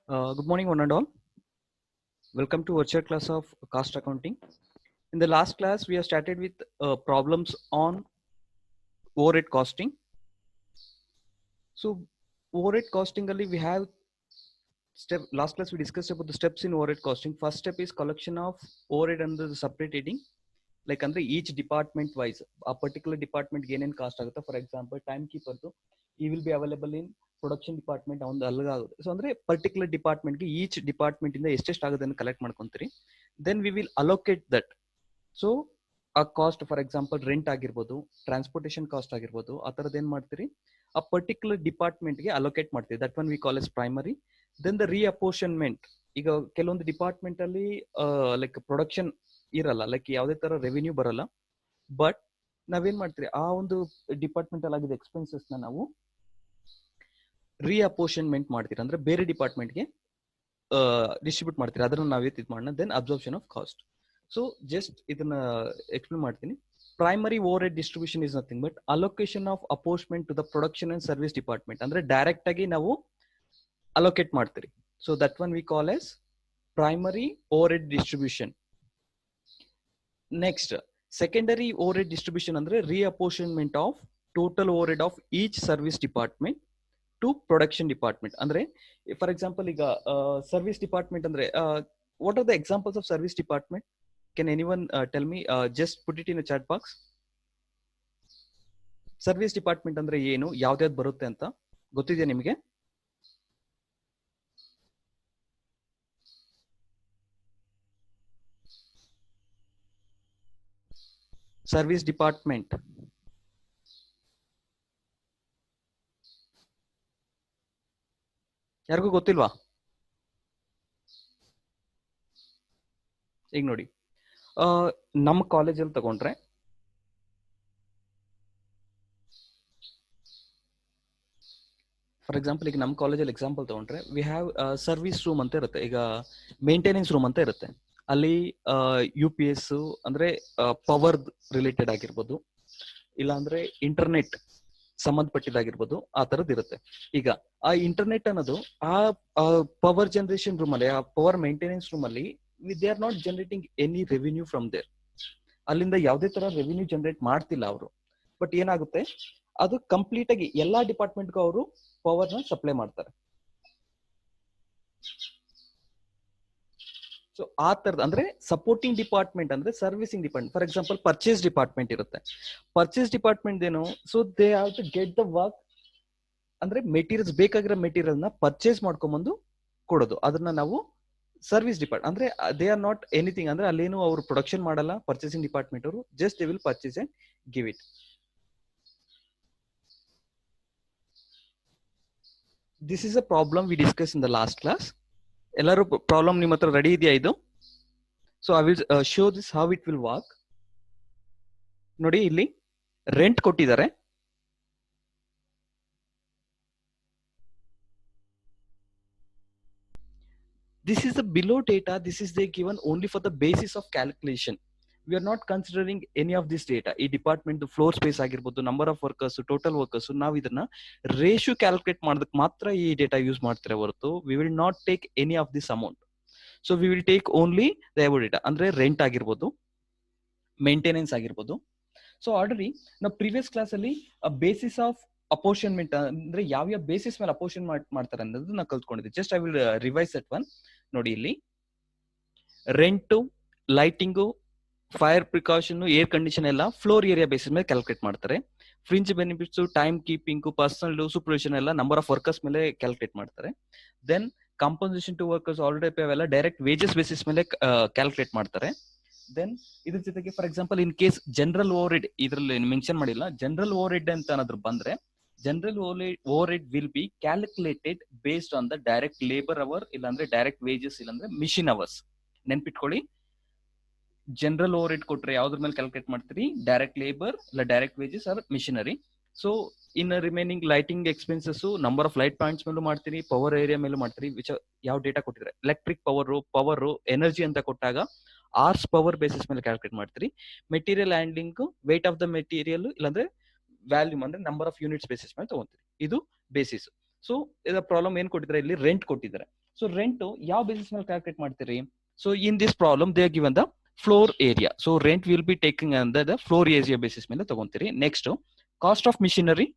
Good morning, one and all. Welcome to virtual class of cost accounting. In the last class, we have started with problems on overhead costing. So, overhead costing, we have step. Last class we discussed about the steps in overhead costing. First step is collection of overhead under the separate heading. Like under each department wise, a particular department gain and cost ಆಗುತ್ತೆ. For example, timekeeper, he will be available in production department ಒಂದು ಅಲ್ಗಾಗುತ್ತೆ. So ಅಂದ್ರೆ particular ಡಿಪಾರ್ಟ್ಮೆಂಟ್ಗೆ each department ಇಂದ ಎಷ್ಟೆಷ್ಟು ಆಗೋದನ್ನು collect ಮಾಡ್ಕೊಂತೀರಿ. Then we will allocate that. So ಆ ಕಾಸ್ಟ್ ಫಾರ್ ಎಕ್ಸಾಂಪಲ್ ರೆಂಟ್ ಆಗಿರ್ಬೋದು, ಟ್ರಾನ್ಸ್ಪೋರ್ಟೇಷನ್ ಕಾಸ್ಟ್ ಆಗಿರ್ಬೋದು, ಆ ಥರದ್ದು ಏನ್ ಮಾಡ್ತೀರಿ ಆ ಪರ್ಟಿಕ್ಯುಲರ್ ಡಿಪಾರ್ಟ್ಮೆಂಟ್ಗೆ ಅಲೋಕೇಟ್ ಮಾಡ್ತೀವಿ. That one we call as primary. Then the reapportionment. ಈಗ ಕೆಲವೊಂದು ಡಿಪಾರ್ಟ್ಮೆಂಟ್ ಅಲ್ಲಿ ಲೈಕ್ ಪ್ರೊಡಕ್ಷನ್ ಇರಲ್ಲ, ಲೈಕ್ ಯಾವುದೇ ತರ ರೆವಿನ್ಯೂ ಬರಲ್ಲ, ಬಟ್ ನಾವೇನ್ ಮಾಡ್ತೀರಿ ಆ ಒಂದು ಡಿಪಾರ್ಟ್ಮೆಂಟ್ ಅಲ್ಲಿ ಆಗಿದ್ದ ಎಕ್ಸ್ಪೆನ್ಸಸ್ ನಾವು ರೀಅಪೋರ್ಷನ್ಮೆಂಟ್ ಮಾಡ್ತೀರಾ, ಅಂದ್ರೆ ಬೇರೆ ಡಿಪಾರ್ಟ್ಮೆಂಟ್ಗೆ ಡಿಸ್ಟ್ರಿಬ್ಯೂಟ್ ಮಾಡ್ತೀರಾ. ಅದನ್ನ ನಾವೇ ಇದು ಮಾಡೋಣ. Then absorption of cost. So just ಇದನ್ನ ಎಕ್ಸ್ಪ್ಲೇನ್ ಮಾಡ್ತೀನಿ. Primary overhead distribution is nothing but allocation of apportionment to the production and service department. ಅಂದ್ರೆ ಡೈರೆಕ್ಟ್ ಆಗಿ ನಾವು ಅಲೋಕೇಟ್ ಮಾಡ್ತೀರಿ. So that one we call as primary overhead distribution. Next secondary overhead distribution ಅಂದ್ರೆ reapportionment of total overhead of each service department to production department. ಅಂದ್ರೆ for example ಈಗ service department ಅಂದ್ರೆ what are the examples of service department? Can anyone tell me? Just put it in chat box. Service department ಅಂದ್ರೆ ಏನು, ಯಾವ್ದ್ಯಾವ್ದು ಬರುತ್ತೆ ಅಂತ ಗೊತ್ತಿದೆಯಾ ನಿಮಗೆ? ಸರ್ವಿಸ್ ಡಿಪಾರ್ಟ್ಮೆಂಟ್ ಯಾರಿಗೂ ಗೊತ್ತಿಲ್ವಾ? ಈಗ ನೋಡಿ, ನಮ್ಮ ಕಾಲೇಜಲ್ಲಿ ತಗೊಂಡ್ರೆ ಫಾರ್ ಎಕ್ಸಾಂಪಲ್ ಈಗ ನಮ್ಮ ಕಾಲೇಜಲ್ಲಿ ಎಕ್ಸಾಂಪಲ್ ತಗೊಂಡ್ರೆ ವಿ ಹ್ಯಾವ್ ಸರ್ವಿಸ್ ರೂಮ್ ಅಂತ ಇರುತ್ತೆ. ಈಗ ಮೇಂಟೆನೆನ್ಸ್ ರೂಮ್ ಅಂತ ಇರುತ್ತೆ. ಅಲ್ಲಿ ಯು ಪಿ ಎಸ್ ಅಂದ್ರೆ ಪವರ್ ರಿಲೇಟೆಡ್ ಆಗಿರ್ಬೋದು, ಇಲ್ಲ ಅಂದ್ರೆ ಇಂಟರ್ನೆಟ್ ಸಂಬಂಧಪಟ್ಟಿದ್ದಾಗಿರ್ಬೋದು, ಆ ತರದ್ ಇರುತ್ತೆ. ಈಗ ಆ ಇಂಟರ್ನೆಟ್ ಅನ್ನೋದು ಆ ಪವರ್ ಜನರೇಷನ್ ರೂಮ್ ಅಲ್ಲಿ, ಆ ಪವರ್ ಮೇಂಟೆನೆನ್ಸ್ ರೂಮ್ ಅಲ್ಲಿ they are not generating any revenue from there. ಅಲ್ಲಿಂದ ಯಾವುದೇ ತರ ರೆವಿನ್ಯೂ ಜನರೇಟ್ ಮಾಡ್ತಿಲ್ಲ ಅವರು. ಬಟ್ ಏನಾಗುತ್ತೆ, ಅದು ಕಂಪ್ಲೀಟ್ ಆಗಿ ಎಲ್ಲಾ ಡಿಪಾರ್ಟ್ಮೆಂಟ್ಗೂ ಅವರು ಪವರ್ ನ ಸಪ್ಲೈ ಮಾಡ್ತಾರೆ. ಸೊ ಆ ತರದ ಅಂದ್ರೆ ಸಪೋರ್ಟಿಂಗ್ ಡಿಪಾರ್ಟ್ಮೆಂಟ್ ಅಂದ್ರೆ servicing department. For example purchase department ಇರುತ್ತೆ. ಪರ್ಚೇಸ್ ಡಿಪಾರ್ಟ್ಮೆಂಟ್ ಏನು, so they have to get the work, ಅಂದ್ರೆ ಮೆಟೀರಿಯಲ್ಸ್, ಬೇಕಾಗಿರೋ ಮೆಟೀರಿಯಲ್ ನ ಪರ್ಚೇಸ್ ಮಾಡ್ಕೊಂಡ್ಬಂದು ಕೊಡೋದು. ಅದನ್ನ ನಾವು ಸರ್ವಿಸ್ ಡಿಪಾರ್ಟ್ ಅಂದ್ರೆ ದೇ ಆರ್ ನಾಟ್ ಎನಿಥಿಂಗ್, ಅಂದ್ರೆ ಅಲ್ಲೇನು ಅವರು ಪ್ರೊಡಕ್ಷನ್ ಮಾಡಲ್ಲ ಪರ್ಚೇಸಿಂಗ್ ಡಿಪಾರ್ಟ್ಮೆಂಟ್ ಅವರು, just they will purchase and give it. This is a problem we discuss in the last class. ಎಲ್ಲರೂ ಪ್ರಾಬ್ಲಮ್ ನಿಮ್ಮ ಹತ್ರ ರೆಡಿ ಇದೆಯಾ ಇದು? So I will show this how it will work. ನೋಡಿ, ಇಲ್ಲಿ rent ಕೊಟ್ಟಿದ್ದಾರೆ. This is the below data. This is they given only for the basis of calculation. We are not considering any of this data. ಈ department floor space ಆಗಿರ್ಬೋದು, number of workers, total workers, ನಾವು ಇದನ್ನ ratio calculate ಮಾಡೋದಕ್ಕೆ ಮಾತ್ರ ಈ data use ಮಾಡ್ತಾರೆ ಹೊರತು we will not take any of this amount. So we will take only the above data, ಅಂದ್ರೆ ರೆಂಟ್ ಆಗಿರ್ಬೋದು, ಮೇಂಟೆನೆನ್ಸ್ ಆಗಿರ್ಬೋದು. ಸೊ ಆಲ್ರೆಡಿ ನಾವು ಪ್ರೀವಿಯಸ್ ಕ್ಲಾಸ್ ಅಲ್ಲಿ ಬೇಸಿಸ್ ಆಫ್ ಅಪೋರ್ಷನ್ಮೆಂಟ್ ಅಂದ್ರೆ ಯಾವ ಬೇಸಿಸ್ ಮೇಲೆ ಅಪೋರ್ಷನ್ ಮಾಡ್ತಾರೆ ಅನ್ನೋದು ನಾವು ಕಲ್ತ್ಕೊಂಡಿದ್ವಿ. Just I will revise that one. ನೋಡಿ, ಇಲ್ಲಿ rent, lighting, fire precaution, air condition ಎಲ್ಲ ಫ್ಲೋರ್ ಏರಿಯಾ ಬೇಸಿಸ್ ಮೇಲೆ ಕ್ಯಾಲ್ಕುಲೇಟ್ ಮಾಡ್ತಾರೆ. Fringe benefits, time keeping, personal supervision ಎಲ್ಲ ನಂಬರ್ ಆಫ್ ವರ್ಕರ್ಸ್ ಮೇಲೆ ಕ್ಯಾಲ್ಕುಲೇಟ್ ಮಾಡ್ತಾರೆ. Then compensation to workers, already pay ಅವೆಲ್ಲ direct wages basis ಮೇಲೆ ಕ್ಯಾಲ್ಕುಲೇಟ್ ಮಾಡ್ತಾರೆ. ದೆನ್ ಇದ್ರ ಜೊತೆಗೆ for example in case general overhead ಇದ್ರಲ್ಲಿ ಮೆನ್ಷನ್ ಮಾಡಿಲ್ಲ, ಜನರಲ್ ಓವರ್ ಹೆಡ್ ಅಂತ ಏನಾದ್ರು ಬಂದ್ರೆ general overhead will be calculated based on the direct labour hour, ಇಲ್ಲಾಂದ್ರೆ ಡೈರೆಕ್ಟ್ ವೇಜಸ್, ಇಲ್ಲಾಂದ್ರೆ ಮಿಷಿನ್ ಅವರ್ಸ್. ನೆನ್ಪಿಟ್ಕೊಳ್ಳಿ, ಜನರಲ್ ಓವರ್ ಹೆಡ್ ಕೊಟ್ರೆ ಯಾವ್ದ್ರ ಮೇಲೆ ಕ್ಯಾಲ್ಕುಲೇಟ್ ಮಾಡ್ತೀರಿ? ಡೈರೆಕ್ಟ್ ಲೇಬರ್, ಇಲ್ಲ direct wages or machinery. So in remaining lighting expenses number of light points ಮೇಲೂ ಮಾಡ್ತೀರಿ, ಪವರ್ ಏರಿಯಾ ಮೇಲೂ ಮಾಡ್ತೀರಿ. ವಿಚ್ ಯಾವ ಡೇಟಾ ಕೊಟ್ಟಿದ್ರೆ ಎಲೆಕ್ಟ್ರಿಕ್ ಪವರ್ ಎನರ್ಜಿ ಅಂತ ಕೊಟ್ಟಾಗ ಆರ್ಸ್ ಪವರ್ ಬೇಸಿಸ್ ಮೇಲೆ ಕ್ಯಾಲ್ಕುಲೇಟ್ ಮಾಡ್ತೀರಿ. Material handling, weight of the material, ಇಲ್ಲಾಂದ್ರೆ ವ್ಯಾಲ್ಯೂಮ್ ಅಂದ್ರೆ ನಂಬರ್ ಆಫ್ ಯೂನಿಟ್ಸ್ ಬೇಸಿಸ್ ಮೇಲೆ ತಗೊಂತೀರಿ. ಇದು ಬೇಸಿಸ್. ಸೊ ಇದರ ಪ್ರಾಬ್ಲಮ್ ಏನ್ ಕೊಟ್ಟಿದ್ದಾರೆ, ಇಲ್ಲಿ ರೆಂಟ್ ಕೊಟ್ಟಿದ್ದಾರೆ. ಸೊ ರೆಂಟ್ ಯಾವ ಬೇಸಿಸ್ ಮೇಲೆ ಕ್ಯಾಲ್ಕುಲೇಟ್ ಮಾಡ್ತೀರಿ? So in this problem they given the floor area. So rent will be taking under the floor area basis ಮೇಲೆ ತಗೊಂತೀರಿ. ನೆಕ್ಸ್ಟ್ ಕಾಸ್ಟ್ ಆಫ್ ಮಿಷಿನರಿ,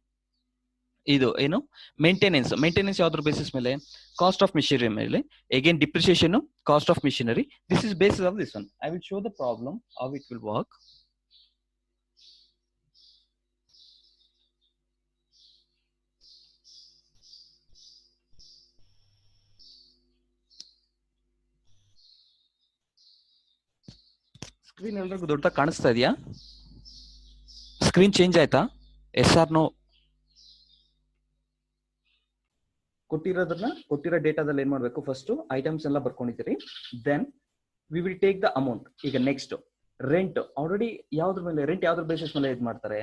ಇದು ಏನು ಮೇಂಟೆನೆನ್ಸ್. ಮೇಂಟೆನೆನ್ಸ್ ಯಾವ್ದ್ರ ಬೇಸಿಸ್ ಮೇಲೆ? ಕಾಸ್ಟ್ ಆಫ್ ಮಿಷನರಿ ಮೇಲೆ. Again depreciation, cost of machinery. This is basis of this one. I will show the problem how it will work. Screen ಎಲ್ರಿಗೂ ದೊಡ್ಡದಾಗಿ ಕಾಣಿಸ್ತಾ ಇದೆಯಾ? Screen change ಆಯ್ತಾ? Yes or no? ಕೊಟ್ಟಿರೋ ಡೇಟಾದಲ್ಲಿ ಏನ್ ಮಾಡ್ಬೇಕು, ಫಸ್ಟ್ ಐಟಮ್ಸ್ ಎಲ್ಲ ಬರ್ಕೊಂಡಿದ್ದೀರಿ. Then we will take the amount. ಈಗ ನೆಕ್ಸ್ಟ್ ರೆಂಟ್ ಆಲ್ರೆಡಿ ಯಾವ್ದ್ರ ಮೇಲೆ, ರೆಂಟ್ ಯಾವ್ದ್ರ ಬೇಸಿಸ್ ಮೇಲೆ ಇದು ಮಾಡ್ತಾರೆ?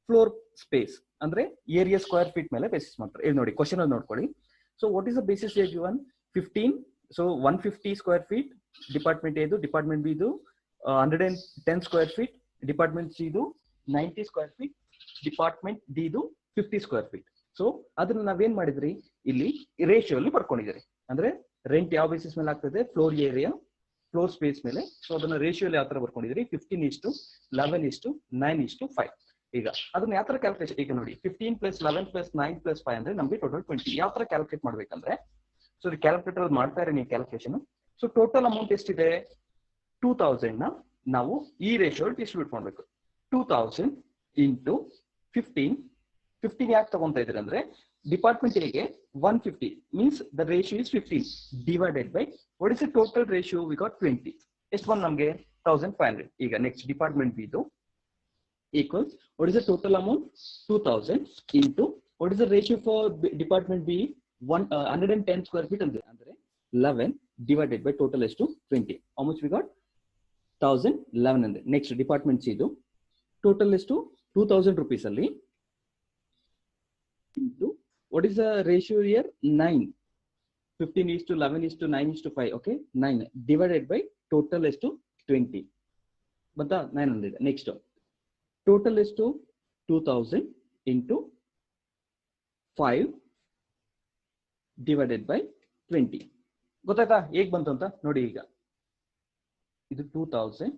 ಫ್ಲೋರ್ ಸ್ಪೇಸ್ ಅಂದ್ರೆ ಏರಿಯಾ ಸ್ಕ್ವೇರ್ ಫೀಟ್ ಮೇಲೆ ಬೇಸಿಸ್ ಮಾಡ್ತಾರೆ. ಇಲ್ಲಿ ನೋಡಿ ಕ್ವಶನ್ ಅಲ್ಲಿ ನೋಡ್ಕೊಳ್ಳಿ. So what is the basis given? 15. So 150 square feet department ಇದು, ಡಿಪಾರ್ಟ್ಮೆಂಟ್ ಬಿ ಇದು 110 ಸ್ಕ್ವೇರ್ ಫೀಟ್, ಡಿಪಾರ್ಟ್ಮೆಂಟ್ ಸಿ ಇದು 90 ಸ್ಕ್ವೇರ್ ಫೀಟ್, ಡಿಪಾರ್ಟ್ಮೆಂಟ್ ಡಿ ಇದು 50 ಸ್ಕ್ವೇರ್ ಫೀಟ್. ಸೊ ಅದನ್ನ ನಾವೇನ್ ಮಾಡಿದ್ರಿ, ಇಲ್ಲಿ ರೇಷಿಯೋ ಅಲ್ಲಿ ಬರ್ಕೊಂಡಿದ್ದೀರಿ. ಅಂದ್ರೆ ರೆಂಟ್ ಯಾವ ಬೇಸಿಸ್ ಮೇಲೆ ಆಗ್ತದೆ? ಫ್ಲೋರ್ ಏರಿಯಾ, ಫ್ಲೋರ್ ಸ್ಪೇಸ್ ಮೇಲೆ. ಸೊ ಅದನ್ನ ರೇಷಿಯೋ ಯಾವ ತರ ಬರ್ಕೊಂಡಿದ್ರಿ? 15:11:9:5. ಈಗ ಅದನ್ನ ಯಾವ ತರ ಕ್ಯಾಲ್ಕುಲೇಷನ್? ಈಗ ನೋಡಿ 15 + 11 + 9 + 5 ಅಂದ್ರೆ ನಮಗೆ ಟೋಟಲ್ 20. ಯಾವ ತರ ಕ್ಯಾಲ್ಕುಲೇಟ್ ಮಾಡ್ಬೇಕಂದ್ರೆ, ಸೊ ಕ್ಯಾಲ್ಕುಲೇಟರ್ ಮಾಡ್ತಾ ಇರಿ ನೀವು ಕ್ಯಾಲ್ಕುಲೇಷನ್. ಸೊ ಟೋಟಲ್ ಅಮೌಂಟ್ ಎಷ್ಟಿದೆ? 2000 ನ ನಾವು ಈ ರೇಷಿಯೋ ಡಿಸ್ಟ್ರಿಬ್ಯೂಟ್ ಮಾಡ್ಬೇಕು. 2000 ಇಂಟು 15. 15 ಯಾಕೆ ತಗೊಂತಾ ಇದ್ರಿ ಅಂದ್ರೆ ಡಿಪಾರ್ಟ್ಮೆಂಟ್ ಎಗೆ 150 means the ratio is 15 divided by what is the total ratio? We got 20. ಎಷ್ಟು ಬಂದು ನಮಗೆ 1500. ಈಗ ನೆಕ್ಸ್ಟ್ ಡಿಪಾರ್ಟ್ಮೆಂಟ್ ಬಿ ಇದು equals what is the total amount? 2000 into what is the ratio for department B? 110 square feet andre 11 divided by total is to 20. How much we got? 1100. Next department C do total is to 2000 rupees alli into what is the ratio here? 9. 15:11:9:5. Okay, 9 divided by total is to 20. But the 900. Next total is to 2000 into 5 divided by 20. ಗೊತ್ತಾಯ್ತಾ ಹೇಗೆ ಬಂತು ಅಂತ ನೋಡಿ. ಈಗ ಇದು 2000.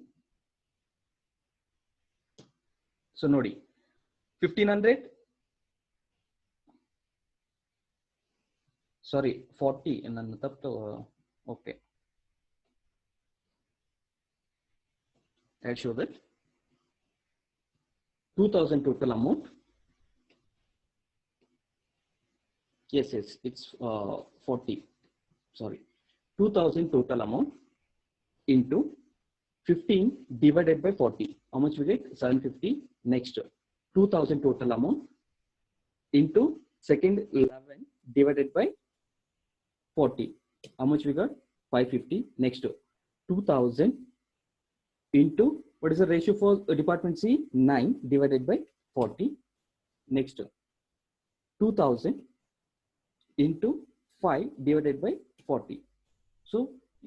So ನೋಡಿ 1500 ಸಾರಿ 40 ನನ್ನ ತಪ್ಪು. Okay, I'll show that 2000 total amount. Yes, it's 40. Sorry, 2000 total amount into 15 divided by 40. How much we get? 750. Next 2000 total amount into second 11 divided by 40. How much we got? 550. Next 2000 into what is the ratio for department C? 9 divided by 40. Next 2000 into 5 divided by 40. So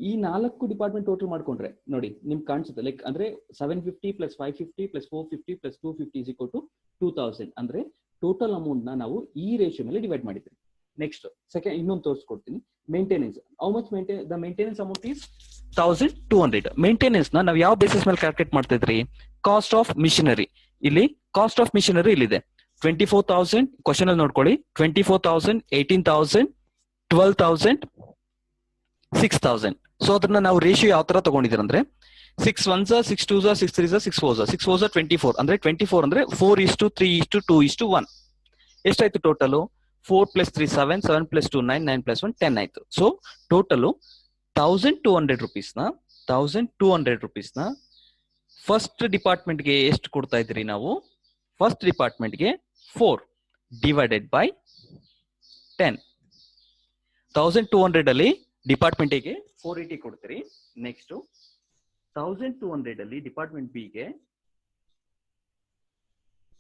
ಈ 4 department total ಮಾಡ್ಕೊಂಡ್ರೆ ನೋಡಿ ನಿಮ್ಗೆ ಕಾಣಿಸುತ್ತೆ. Like ಅಂದ್ರೆ 750 + 550 + 450 + 250 is equal to 2000. ಅಂದ್ರೆ total amount ನ ನಾವು ಈ ರೇಷಿಯೋ ಮೇಲೆ ಡಿವೈಡ್ ಮಾಡಿದ್ವಿ. ನೆಕ್ಸ್ಟ್ ಸೆಕೆಂಡ್ ಇನ್ನೊಂದು ತೋರಿಸ್ಕೊಡ್ತೀನಿ. Maintenance. How much the maintenance amount is 1200. Maintenance ನ ನಾವು ಯಾವ ಬೇಸಿಸ್ ಮೇಲೆ ಕ್ಯಾಲ್ಕುಲೇಟ್ ಮಾಡ್ತಾ ಇದ್ರಿ? Cost of machinery. ಇಲ್ಲಿ ಕಾಸ್ಟ್ ಆಫ್ ಮಿಷನರಿ ಇಲ್ಲಿದೆ 24,000. ಕ್ವಶನ್ ಅಲ್ಲಿ ನೋಡ್ಕೊಳ್ಳಿ 24,000, 18,000, 12,000, 6,000. ಸೊ ಅದನ್ನ ನಾವು ರೇಷಿಯೋ ಯಾವ ತರ ತಗೊಂಡಿದ್ದೀರ ಅಂದ್ರೆ 6 1s 6 2s 6 3s 6 4s 6 4s 24. ಅಂದ್ರೆ 24 ಅಂದ್ರೆ 4:3:2:1. ಎಷ್ಟಾಯ್ತು ಟೋಟಲ್? 4 + 3 7, 7 + 2 9, 9 + 1 10 ಆಯ್ತು. ಸೊ ಟೋಟಲ್ 1200 rupees ನ ಫಸ್ಟ್ ಡಿಪಾರ್ಟ್ಮೆಂಟ್ಗೆ ಎಷ್ಟು ಕೊಡ್ತಾ ಇದ್ರಿ ನಾವು? First ಡಿಪಾರ್ಟ್ಮೆಂಟ್ಗೆ 4 divided by 10. 1200 ಅಲ್ಲಿ ಡಿಪಾರ್ಟ್ಮೆಂಟ್ಗೆ 480 ಕೊಡ್ತೀರಿ. ನೆಕ್ಸ್ಟ್ 1200 ಅಲ್ಲಿ ಡಿಪಾರ್ಟ್ಮೆಂಟ್ ಬಿಗೆ,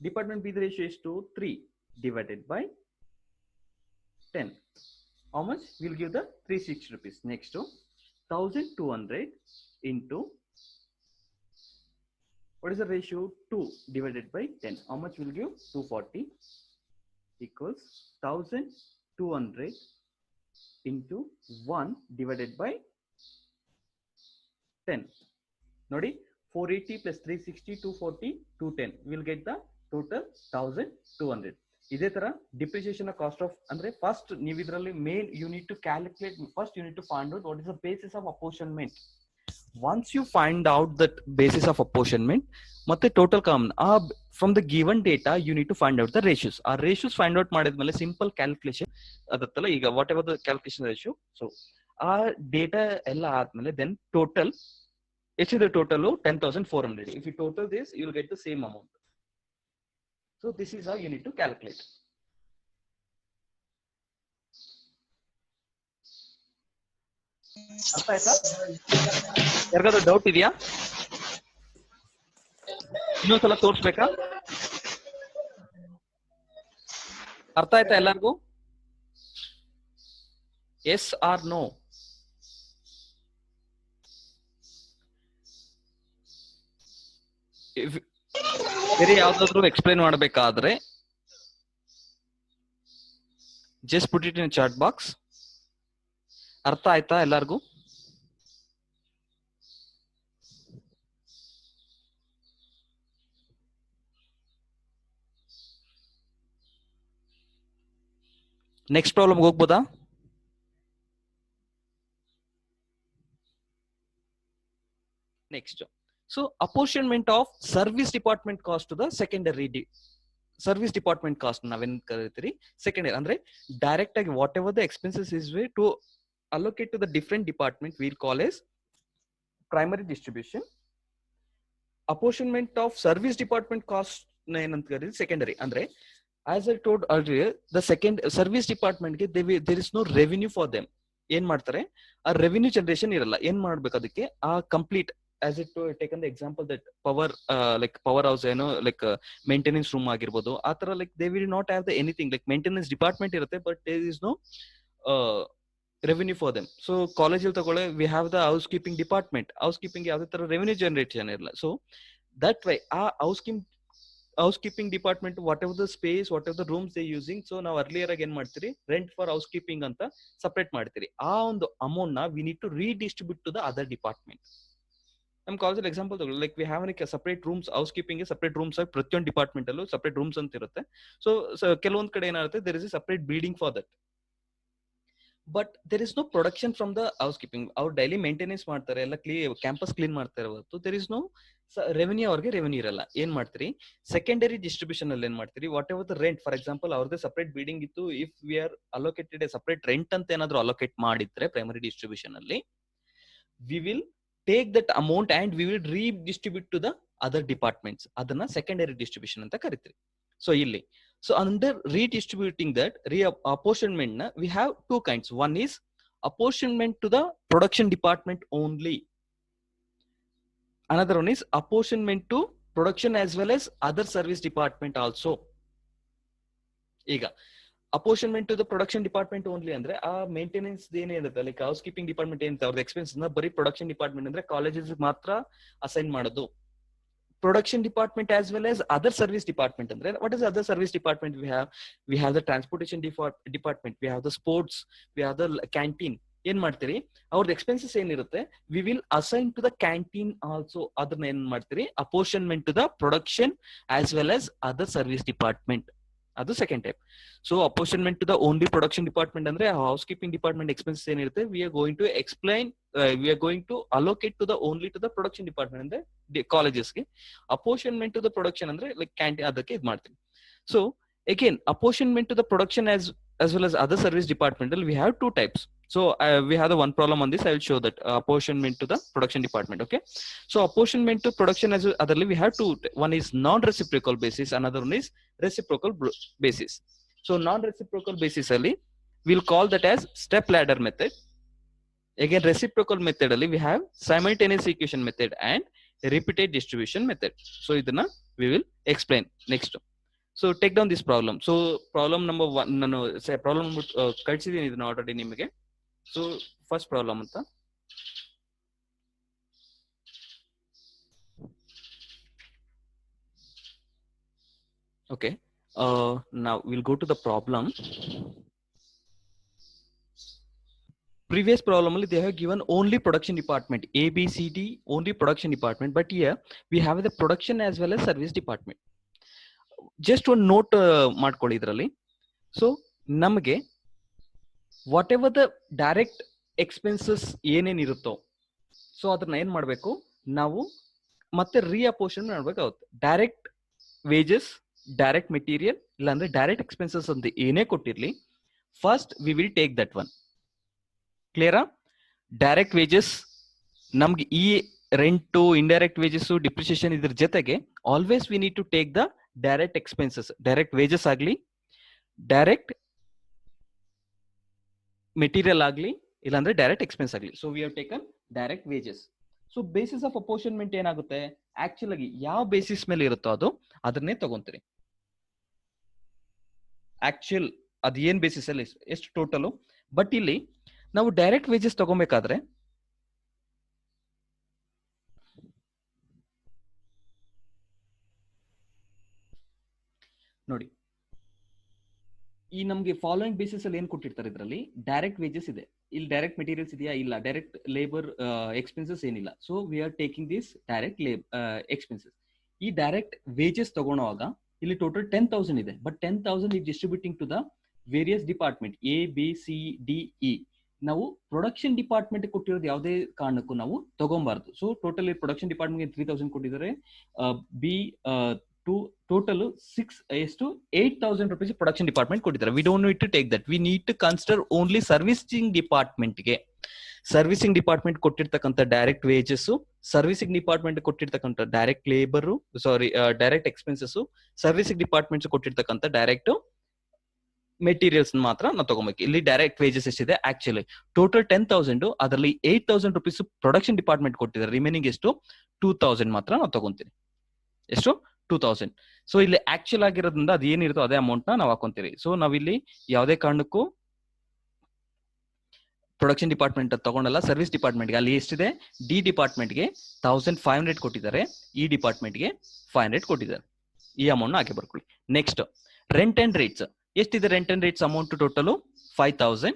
ಡಿಪಾರ್ಟ್ಮೆಂಟ್ ಬಿ ರೇಷಿಯೋ ಎಷ್ಟು? 3 divided by 10. How much? We'll give the 360 rupees. Next 1200 into what is the ratio? 2 divided by 10. How much will give? 240 equals 1000 200 into 1 divided by 10. Nodi 480 plus 360 240 210. We'll get the total 1200. ಇದೇ ತರ depreciation cost of ಅಂದ್ರೆ first ನೀವು ಇದರಲ್ಲಿ main you need to calculate first you need to find out what is the basis of apportionment. Once you find out that basis of apportionment ಮತ್ತೆ total common from the given data you need to find out the ratios. ಆ ratios find out ಮಾಡಿದ್ಮೇಲೆ simple calculation ಅದತ್ತಲ್ಲ ಈಗ what ever the calculation ratio. So ಆ data ಎಲ್ಲ ಆದ್ಮೇಲೆ then total ಎಷ್ಟಿದೆ total 10,400. if you total this you will get the same amount. So this is how you need to calculate. ಅರ್ಥ ಆಯ್ತಾ? ಯಾರಿಗಾದ್ರೂ doubt ಇದೆಯಾ? ಇನ್ನೊಂದ್ಸಲ ತೋರಿಸ್ಬೇಕಾ? ಅರ್ಥ ಆಯ್ತಾ ಎಲ್ಲರಿಗೂ? Yes or no? ಬೇರೆ ಯಾವ್ದಾದ್ರು ಎಕ್ಸ್ಪ್ಲೈನ್ ಮಾಡಬೇಕಾದ್ರೆ just put it in chat box. ಅರ್ಥ ಆಯ್ತಾ ಎಲ್ಲರಿಗೂ? ನೆಕ್ಸ್ಟ್ ಪ್ರಾಬ್ಲಮ್ ಹೋಗ್ಬೋದಾ? Next, so apportionment of service department cost to the secondary service department cost ನಾವೇನ್ ಕರಿತೀರಿ ಸೆಕೆಂಡರಿ ಅಂದ್ರೆ ಡೈರೆಕ್ಟ್ ಆಗಿ whatever the expenses is way to allocate to the different department we'll call as primary distribution. Apportionment of service department cost ಏನಂತ ಕರೀತೀವಿ secondary. ಅಂದ್ರೆ as I told earlier the second service department ಗೆ there is no revenue for them. ಏನ್ ಮಾಡ್ತಾರೆ, ಆ revenue generation ಇರಲ್ಲ. ಏನ್ ಮಾಡ್ಬೇಕು ಅದಕ್ಕೆ ಆ complete as it taken the example that power like power house ಏನೋ like maintenance room ಆಗಿರ್ಬೋದು ಆ ತರ like they will not have the anything like maintenance department ಇರುತ್ತೆ but there is no revenue for them. So college al tagole we have the housekeeping department. Housekeeping ಯಾವ್ದೇ ತರ revenue generation ಇರಲ್ಲ. So that way ಆ housekeeping department whatever the space whatever the rooms they using, so ನಾವು earlier ಆಗಿ ಏನ್ ಮಾಡ್ತೀರಿ rent for housekeeping ಅಂತ separate ಮಾಡ್ತೀರಿ. ಆ ಒಂದು ಅಮೌಂಟ್ ನ we need to redistribute to the other department. ನಮ್ ಕಾಲೇಜಲ್ಲಿ ಎಕ್ಸಾಂಪಲ್ ತಗೊಳ್ಳಿ, like we have separate rooms, housekeeping separate rooms ಆಗಿ ಪ್ರತಿಯೊಂದು ಡಿಪಾರ್ಟ್ಮೆಂಟ್ ಅಲ್ಲೂ ಸಪರೇಟ್ ರೂಮ್ಸ್ ಅಂತ ಇರುತ್ತೆ. ಸೊ ಕೆಲವೊಂದ್ ಕಡೆ ಏನಾಗುತ್ತೆ there is a separate building for that, but there is no production from the housekeeping. ಅವ್ರು ಡೈಲಿ ಮೇಂಟೆನೆನ್ಸ್ ಮಾಡ್ತಾರೆ, ಎಲ್ಲ ಕ್ಯಾಂಪಸ್ ಕ್ಲೀನ್ ಮಾಡ್ತಾರೆ ಹೊರತು ದೇರ್ ಇಸ್ ನೋ ರೆವೆನ್ಯೂ, ಅವ್ರಿಗೆ ರೆವೆನ್ಯೂ ಇರಲ್ಲ. ಏನ್ ಮಾಡ್ತೀರಿ ಸೆಕೆಂಡರಿ ಡಿಸ್ಟ್ರಿಬ್ಯೂಷನ್ ಅಲ್ಲಿ ಏನ್ ಮಾಡ್ತೀರಿ whatever the rent, for example ಅವ್ರದೇ ಸಪರೇಟ್ ಬಿಲ್ಡಿಂಗ್ ಇತ್ತು, if we are allocated a separate rent ಅಂತ ಏನಾದ್ರು ಅಲೋಕೇಟ್ ಮಾಡಿದ್ರೆ ಪ್ರೈಮರಿ ಡಿಸ್ಟ್ರಿಬ್ಯೂಷನ್ ಅಲ್ಲಿ we will take that amount and we will redistribute to the other departments. ಅದನ್ನ secondary distribution ಅಂತ ಕರಿತೀವಿ. So ಇಲ್ಲಿ so under redistributing that apportionment na we have two kinds. One is apportionment to the production department only, another one is apportionment to production as well as other service department also. ಈಗ apportionment to the production department only ಅಂದ್ರೆ ಆ maintenance ಏನಿರುತ್ತೆ like house keeping department ಏನಿರುತ್ತೆ ಅವ್ರದ್ದು expense ಬರೀ production department ಅಂದ್ರೆ colleges ಮಾತ್ರ assign ಮಾಡೋದು. Production department as well as other service department ಅಂದ್ರೆ what is other service department? We have the transportation department, we have the sports, we have the canteen. ಏನ್ ಮಾಡ್ತೀರಿ ಅವ್ರದ್ದು expenses ಏನಿರುತ್ತೆ we will assign to the canteen also. ಅದನ್ನ ಏನ್ ಮಾಡ್ತೀರಿ apportionment to the production as well as other service department. ಅದು second type. So apportionment to the only production department ಅಂದ್ರೆ housekeeping department expenses ಏನಿರುತ್ತೆ we are going to explain, we are going to allocate to the only to the production department ಅಂದ್ರೆ ಕಾಲೇಜಸ್ಗೆ. Apportionment to the production ಅಂದ್ರೆ like canteen ಅದಕ್ಕೆ ಇದು ಮಾಡ್ತೀವಿ. So again apportionment to the production as well as other service departmental we have two types. So we have the one problem on this. I will show that apportionment to the production department. Okay, so apportionment to production as otherly we have two. One is non-reciprocal basis, another one is reciprocal basis. So non-reciprocal basis ali we'll call that as step ladder method. Again reciprocal method ali we have simultaneous equation method and repeated distribution method. So idana we will explain next. So take down this problem. So problem number 1 ನಾನು problem ಕಳಿಸಿದ್ದೀನಿ ಇದನ್ನ already ನಿಮಗೆ. So first problem ಅಂತ okay, now we'll go to the problem. previous problem only they have given only production department A B C D, only production department, but here we have the production as well as service department. Just one note ಮಾಡ್ಕೊಳ್ಳಿ ಇದರಲ್ಲಿ. So ನಮಗೆ whatever the direct expenses ಏನೇನಿರುತ್ತೋ so ಅದನ್ನ ಏನ್ ಮಾಡಬೇಕು ನಾವು ಮತ್ತೆ reapportion ಮಾಡ್ಬೇಕಾಗುತ್ತೆ. ಡೈರೆಕ್ಟ್ ವೇಜಸ್, ಡೈರೆಕ್ಟ್ ಮೆಟೀರಿಯಲ್ ಇಲ್ಲಾಂದ್ರೆ ಡೈರೆಕ್ಟ್ ಎಕ್ಸ್ಪೆನ್ಸಸ್ ಅಂತ ಏನೇ ಕೊಟ್ಟಿರ್ಲಿ, first we will take that one. ಕ್ಲಿಯರಾ? ಡೈರೆಕ್ಟ್ ವೇಜಸ್ ನಮ್ಗೆ ಈ ರೆಂಟು, ಇಂಡೈರೆಕ್ಟ್ ವೇಜಸ್, ಡಿಪ್ರಿಸಿಯೇಷನ್ ಇದ್ರ ಜೊತೆಗೆ always we need to take the direct expenses. Direct wages ಆಗ್ಲಿ, ಡೈರೆಕ್ಟ್ ಮೆಟೀರಿಯಲ್ ಆಗ್ಲಿ, ಇಲ್ಲಾಂದ್ರೆ ಡೈರೆಕ್ಟ್ ಎಕ್ಸ್ಪೆನ್ಸ್ ಆಗ್ಲಿ. So we have taken direct wages. So basis of apportionment ಏನಾಗುತ್ತೆ, ಆಕ್ಚುಲ್ ಆಗಿ ಯಾವ ಬೇಸಿಸ್ ಮೇಲೆ ಇರುತ್ತೋ ಅದನ್ನೇ ತಗೊಂತೀರಿ. ಆಕ್ಚುಲ್ ಅದ್ ಏನ್ ಬೇಸಿಸ್ ಅಲ್ಲಿ ಎಷ್ಟು ಟೋಟಲ್. ಬಟ್ ಇಲ್ಲಿ ನಾವು ಡೈರೆಕ್ಟ್ ವೇಜಸ್ ತಗೋಬೇಕಾದ್ರೆ ನೋಡಿ, ಈ ನಮ್ಗೆ ಫಾಲೋಯಿಂಗ್ ಬೇಸಿಸ್ ಅಲ್ಲಿ ಏನ್ ಕೊಟ್ಟಿರ್ತಾರೆ, ಇದರಲ್ಲಿ ಡೈರೆಕ್ಟ್ ವೇಜಸ್ ಇದೆ, ಇಲ್ಲಿ ಡೈರೆಕ್ಟ್ ಮೆಟೀರಿಯಲ್ಸ್ ಇದೆಯಾ, ಇಲ್ಲ, ಡೈರೆಕ್ಟ್ ಲೇಬರ್ ಎಕ್ಸ್ಪೆನ್ಸಸ್ ಏನಿಲ್ಲ. So we are taking this direct expenses. ಈ ಡೈರೆಕ್ಟ್ ವೇಜಸ್ ತಗೊಳುವಾಗ ಇಲ್ಲಿ ಟೋಟಲ್ 10,000 ಇದೆ, but 10,000 is distributing to the various department A B C D E. ನಾವು ಪ್ರೊಡಕ್ಷನ್ ಡಿಪಾರ್ಟ್ಮೆಂಟ್ ಕೊಟ್ಟಿರೋದು ಯಾವುದೇ ಕಾರಣಕ್ಕೂ ನಾವು ತಗೊಂಬಾರ್ದು. ಸೊ ಟೋಟಲ್ ಪ್ರೊಡಕ್ಷನ್ ಡಿಪಾರ್ಟ್ಮೆಂಟ್ 3,000 ಕೊಟ್ಟಿದ್ದಾರೆ, B total 8,000 rupees production department ಕೊಟ್ಟಿದ್ದಾರೆ. We don't need to take that, we need to consider only servicing ಡಿಪಾರ್ಟ್ಮೆಂಟ್ಗೆ. Servicing department ಕೊಟ್ಟಿರ್ತಕ್ಕಂಥ ಡೈರೆಕ್ಟ್ ವೇಜಸ್, ಸರ್ವಿಸಿಂಗ್ ಡಿಪಾರ್ಟ್ಮೆಂಟ್ ಕೊಟ್ಟಿರ್ತಕ್ಕಂಥ direct labour, direct expenses, servicing departments ಕೊಟ್ಟಿರ್ತಕ್ಕಂಥ direct materials ಮಾತ್ರ ನಾವು ತಗೋಬೇಕು. ಇಲ್ಲಿ direct wages ಎಷ್ಟಿದೆ, ಆಕ್ಚುಲಿ ಟೋಟಲ್ 10,000, ಅದರಲ್ಲಿ 8,000 rupees ಪ್ರೊಡಕ್ಷನ್ ಡಿಪಾರ್ಟ್ಮೆಂಟ್ ಕೊಟ್ಟಿದ್ದಾರೆ. ರಿಮೈನಿಂಗ್ ಎಷ್ಟು 2,000 ಮಾತ್ರ ನಾವು ತಗೊಂತೀವಿ. ಎಷ್ಟು 2,000. ಸೊ ಇಲ್ಲಿ ಆಕ್ಚುಲ್ ಆಗಿರೋದ್ರಿಂದ ಅದು ಏನಿರುತ್ತೋ ಅದೇ ಅಮೌಂಟ್ ನಾವು ಹಾಕೊಂತೀವಿ. ಸೊ ನಾವಿಲ್ಲಿ ಯಾವುದೇ ಕಾರಣಕ್ಕೂ ಪ್ರೊಡಕ್ಷನ್ ಡಿಪಾರ್ಟ್ಮೆಂಟ್ ತಗೊಂಡಲ್ಲ, ಸರ್ವಿಸ್ ಡಿಪಾರ್ಟ್ಮೆಂಟ್ಗೆ ಅಲ್ಲಿ ಎಷ್ಟಿದೆ, ಡಿ ಡಿಪಾರ್ಟ್ಮೆಂಟ್ಗೆ 1,500 ಕೊಟ್ಟಿದ್ದಾರೆ, ಈ ಡಿಪಾರ್ಟ್ಮೆಂಟ್ಗೆ 500 ಕೊಟ್ಟಿದ್ದಾರೆ. ಈ ಅಮೌಂಟ್ ಹಾಕಿ ಬರ್ಕೊಳ್ಳಿ. ನೆಕ್ಸ್ಟ್ ರೆಂಟ್ ಅಂಡ್ ರೇಟ್ಸ್ ಎಷ್ಟಿದೆ, rent and rates amount total 5,000.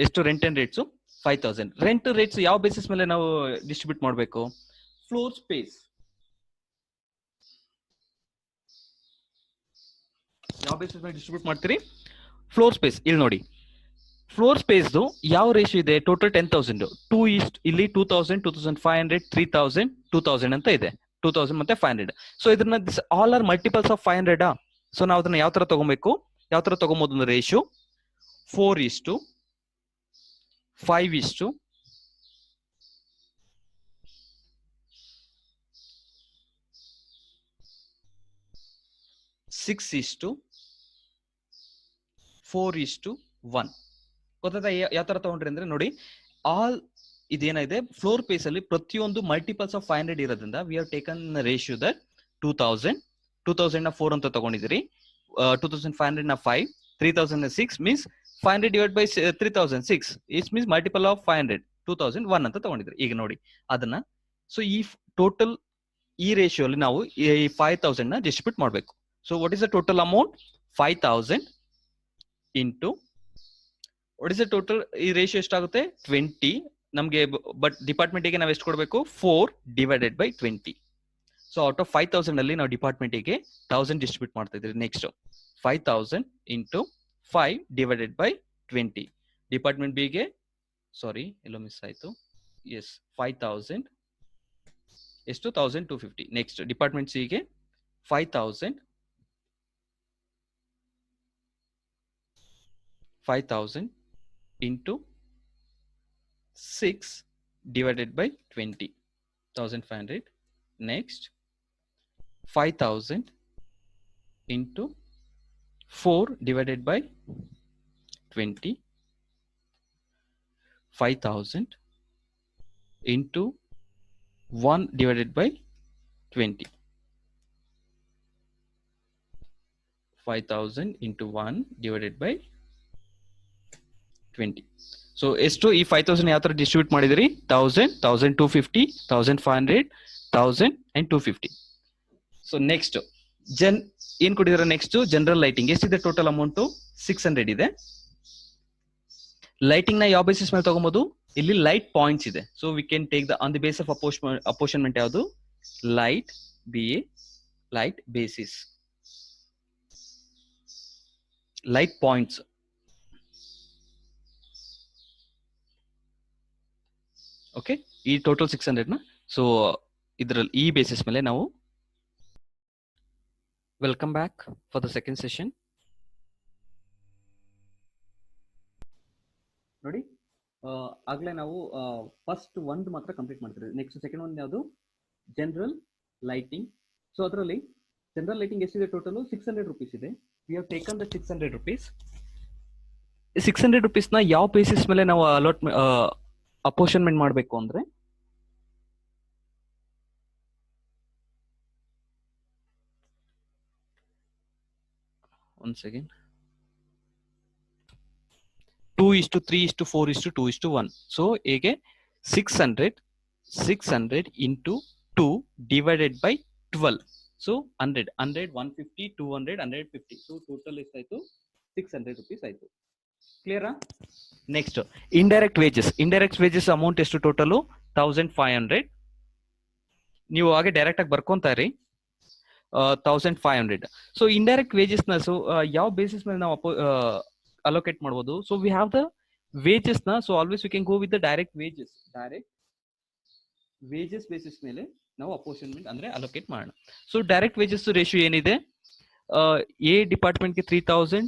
ಎಷ್ಟು rent and rates 5,000. Rent rates ಯಾವ ಬೇಸಿಸ್ ಮೇಲೆ ನಾವು ಡಿಸ್ಟ್ರಿಬ್ಯೂಟ್ ಮಾಡಬೇಕು, ಫ್ಲೋರ್ ಸ್ಪೇಸ್. ಯಾವ ಬೇಸಿಸ್ ಮೇಲೆ ಡಿಸ್ಟ್ರಿಬ್ಯೂಟ್ ಮಾಡ್ತೀರಿ, ಫ್ಲೋರ್ ಸ್ಪೇಸ್. ಇಲ್ಲಿ ನೋಡಿ, ಫ್ಲೋರ್ ಸ್ಪೇಸ್ ಯಾವ ರೇಷಿಯೋ ಇದೆ, ಟೋಟಲ್ 10,000, 2 ಇಲ್ಲಿ 2,000, 2,500, 3,000, 2,000 ಅಂತ ಇದೆ. 2,000 ಮತ್ತೆ 500. ಸೊ ಇದನ್ನ all are multiples of 500. So ನಾವು ಅದನ್ನ ಯಾವ ತರ ತಗೋಬೇಕು, ಯಾವ ತರ ತಗೋಬಹುದು ಅಂದ್ರೆ ರೇಷಿಯೋ 4:5:6:4:4. ಗೊತ್ತಾಯ್ತಾ ಯಾವ ತರ ತಗೊಂಡ್ರಿ ಅಂದ್ರೆ ನೋಡಿ, ಆಲ್ ಇದೇನಿದೆ ಫ್ಲೋರ್ ಪೇಸ್ ಅಲ್ಲಿ ಪ್ರತಿಯೊಂದು ಮಲ್ಟಿಪಲ್ಸ್ ಆಫ್ 500 ಇರೋದ್ರಿಂದ V have taken ratio that 2,000 ನ 4 ಅಂತ ತಗೊಂಡಿದ್ದೀರಿ, 2,500 ನ 5, 3,000 ನ 6 means 500 divide by 3,006 it means multiple of 500 2,001 ಅಂತ ತಗೊಂಡಿದ್ರಿ. ಈಗ ನೋಡಿ ಅದನ್ನ, ಸೊ ಈ ಟೋಟಲ್ ಈ ರೇಷಿಯೋ ಅಲ್ಲಿ ನಾವು ಈ 5,000 ನ ಡಿಸ್ಟ್ರಿಬ್ಯೂಟ್ ಮಾಡಬೇಕು. So what is the total amount, 5,000 into what is the total, ಈ ರೇಷಿಯೋ ಎಷ್ಟಾಗುತ್ತೆ 20 ನಮ್ಗೆ. ಬಟ್ ಡಿಪಾರ್ಟ್ಮೆಂಟಿಗೆ ನಾವು ಎಷ್ಟು ಕೊಡಬೇಕು, 4 divided by 20. So out of 5,000 ಅಲ್ಲಿ ನಾವು ಡಿಪಾರ್ಟ್ಮೆಂಟಿಗೆ 1,000 ಡಿಸ್ಟ್ರಿಬ್ಯೂಟ್ ಮಾಡ್ತಾ ಇದ್ರಿ. Next 5,000 into 5 divided by 20. Department ಬಿಗೆ ಸಾರಿ ಎಲ್ಲೋ ಮಿಸ್ ಆಯ್ತು, ಎಸ್ 5,000 ಎಷ್ಟು 1,250. ನೆಕ್ಸ್ಟ್ ಡಿಪಾರ್ಟ್ಮೆಂಟ್ ಸಿಗೆ 5,000 into 6 divided by 20, 1,500. Next 5,000 into 4 divided by 20, 5,000 into 1 divided by 20, 5,000 into 1 divided by 20. So ಎಷ್ಟು ಈ 5,000 ಯಾವ ತರ ಡಿಸ್ಟ್ರಿಬ್ಯೂಟ್ ಮಾಡಿದ್ರಿ, 1,000, 1,250, 1,500, 1,000 and 250. ಸೊ ನೆಕ್ಸ್ಟ್ ಏನ್ ಕೊಟ್ಟಿದ್ದಾರೆ, ನೆಕ್ಸ್ಟ್ ಜನರಲ್ ಲೈಟಿಂಗ್ ಎಷ್ಟಿದೆ, ಟೋಟಲ್ ಅಮೌಂಟ್ 600 ಇದೆ. ಲೈಟಿಂಗ್ ನ ಯಾವ ಬೇಸಿಸ್ ಮೇಲೆ ತಗೊಬಹುದು? ಇಲ್ಲಿ ಲೈಟ್ ಪಾಯಿಂಟ್ಸ್ ಇದೆ. So we can take the on the base of apportionment ಯಾವುದು? Light be a light basis, light points. Okay, ಈ ಟೋಟಲ್ 600 ನ ಸೊ ಇದರಲ್ಲಿ ಈ ಬೇಸಿಸ್ ಮೇಲೆ ನಾವು welcome back for the second session. ನೋಡಿ, ಆಗ್ಲೇ ನಾವು ಫಸ್ಟ್ ಒಂದು ಮಾತ್ರ ಕಂಪ್ಲೀಟ್ ಮಾಡ್ತೀವಿ. ನೆಕ್ಸ್ಟ್ ಸೆಕೆಂಡ್ ಒಂದು ಯಾವುದು? General lighting. ಸೊ ಅದರಲ್ಲಿ ಜನರಲ್ ಲೈಟಿಂಗ್ ಎಷ್ಟಿದೆ? ಟೋಟಲ್ 600 ರುಪೀಸ್ ಇದೆ. V have taken the 600 rupees. 600 rupees ನ ಯಾವ ಬೇಸಿಸ್ ಮೇಲೆ ನಾವು ಅಪೋರ್ಷನ್ಮೆಂಟ್ ಮಾಡಬೇಕು ಅಂದ್ರೆ, ಒನ್ ಸೆಕೆಂಡ್, 2:3:4:2:1. ಸೊ ಹೇಗೆ 600 into 2 divided by 12. So 100, 150, 200, 150. So total ಎಷ್ಟಾಯ್ತು? 600 ರುಪೀಸ್ ಆಯ್ತು. ಕ್ಲಿಯರಾ? Next indirect wages. Indirect wages amount ಎಷ್ಟು? ಟೋಟಲ್ 1500. ನೀವು ಹಾಗೆ ಡೈರೆಕ್ಟ್ ಆಗಿ ಬರ್ಕೊಂತಾರೆ 1500. ಸೊ ಇಂಡೈರೆಕ್ಟ್ ವೇಜಸ್ ನ ಸೊ ಯಾವ ಬೇಸಿಸ್ ಮೇಲೆ ನಾವು ಅಲೋಕೇಟ್ ಮಾಡಬಹುದು? So we have the wages ನ, so always we can go with the direct wages basis ಮೇಲೆ ನಾವು ಅಪೋರ್ಷನ್ಮೆಂಟ್ ಅಂದ್ರೆ ಅಲೋಕೇಟ್ ಮಾಡೋಣ. ಸೊ ಡೈರೆಕ್ಟ್ ವೇಜಸ್ ರೇಷಿಯೋ ಏನಿದೆ? ಎ ಡಿಪಾರ್ಟ್ಮೆಂಟ್ ಗೆ 3000,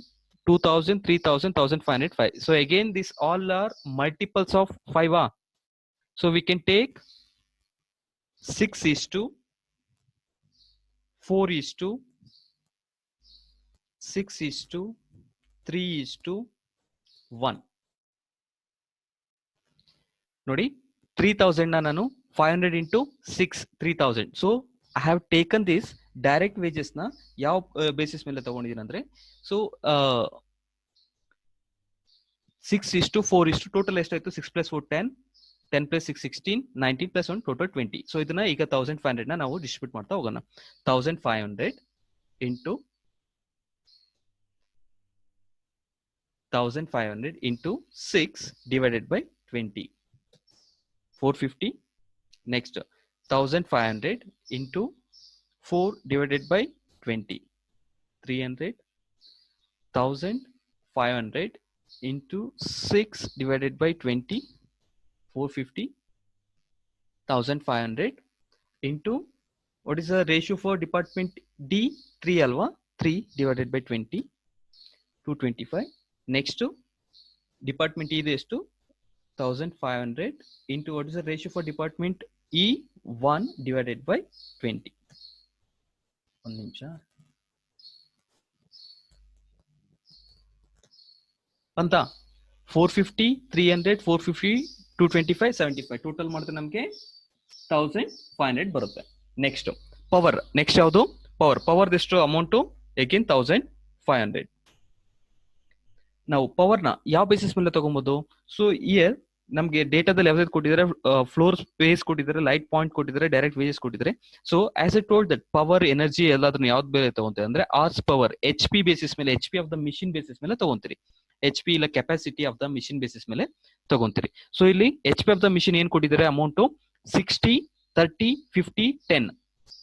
2000, 3000, 1500, 5. So again these all are multiples of 5. So we can take 6:4:6:3:1. ನೋಡಿ, 3000 ನ ನಾನು 500 into 6, 3000. So I have taken this direct wages ನ ಯಾವ ಬೇಸಿಸ್ ಮೇಲೆ ತಗೊಂಡಿದ್ದೀನಿ ಅಂದ್ರೆ, ಸೊ 6:4 ಟೋಟಲ್ ಎಷ್ಟಾಯ್ತು? 6 + 4 10, 10 + 6 16, 19 + 1 ಟೋಟಲ್ 20. ಸೊ ಇದನ್ನ ಈಗ 1500 ನ ನಾವು ಡಿಸ್ಟ್ರಿಬ್ಯೂಟ್ ಮಾಡ್ತಾ ಹೋಗೋಣ. 1500 into 6 divided by 20, 450. Next 1500 into 4 divided by 20, 300. 1500 into 6 divided by 20, 450. 1500 into, what is the ratio for department D? 3 alwa, 3 divided by 20, 225. Next department E is to 1500 into, what is the ratio for department E? 1 divided by 20. One ನಿಮಿಷ ಅಂತ 450, 300, 450, 225, 75 total ಮಾಡಿದ್ರೆ ನಮಗೆ 1500 ಬರುತ್ತೆ. Next power. Next ಯಾವುದು? Power ಎಷ್ಟು amount? Again 1500. ನಾವು ಪವರ್ನ ಯಾವ basis ಮೇಲೆ ತಗೊಬಹುದು? ಸೊ ಇಯರ್ ನಮಗೆ ಡೇಟಾದಲ್ಲಿ ಯಾವ್ದು ಕೊಟ್ಟಿದ್ದಾರೆ? ಫ್ಲೋರ್ ಸ್ಪೇಸ್ ಕೊಟ್ಟಿದ್ದಾರೆ, ಲೈಟ್ ಪಾಯಿಂಟ್ ಕೊಟ್ಟಿದ್ದಾರೆ, ಡೈರೆಕ್ಟ್ ವೇಜಸ್ ಕೊಟ್ಟಿದ್ದಾರೆ. So as A told that power, energy ಎಲ್ಲಾದ್ರೂ ಯಾವ್ದು ಬೇರೆ ತಗೊಂತೀರಿ ಅಂದ್ರೆ ಆರ್ಸ್ ಪವರ್, HP ಬೇಸಿಸ್ ಮೇಲೆ, HP of the machine basis ಮೇಲೆ ತಗೊಂತೀರಿ. HP ಇಲ್ಲ capacity of the machine basis ಮೇಲೆ ತಗೊಂತೀರಿ. ಸೊ ಇಲ್ಲಿ HP ಆಫ್ ದ ಮಿಷಿನ್ ಏನ್ ಕೊಟ್ಟಿದ್ದಾರೆ? ಅಮೌಂಟ್ 60, 30, 50, 10.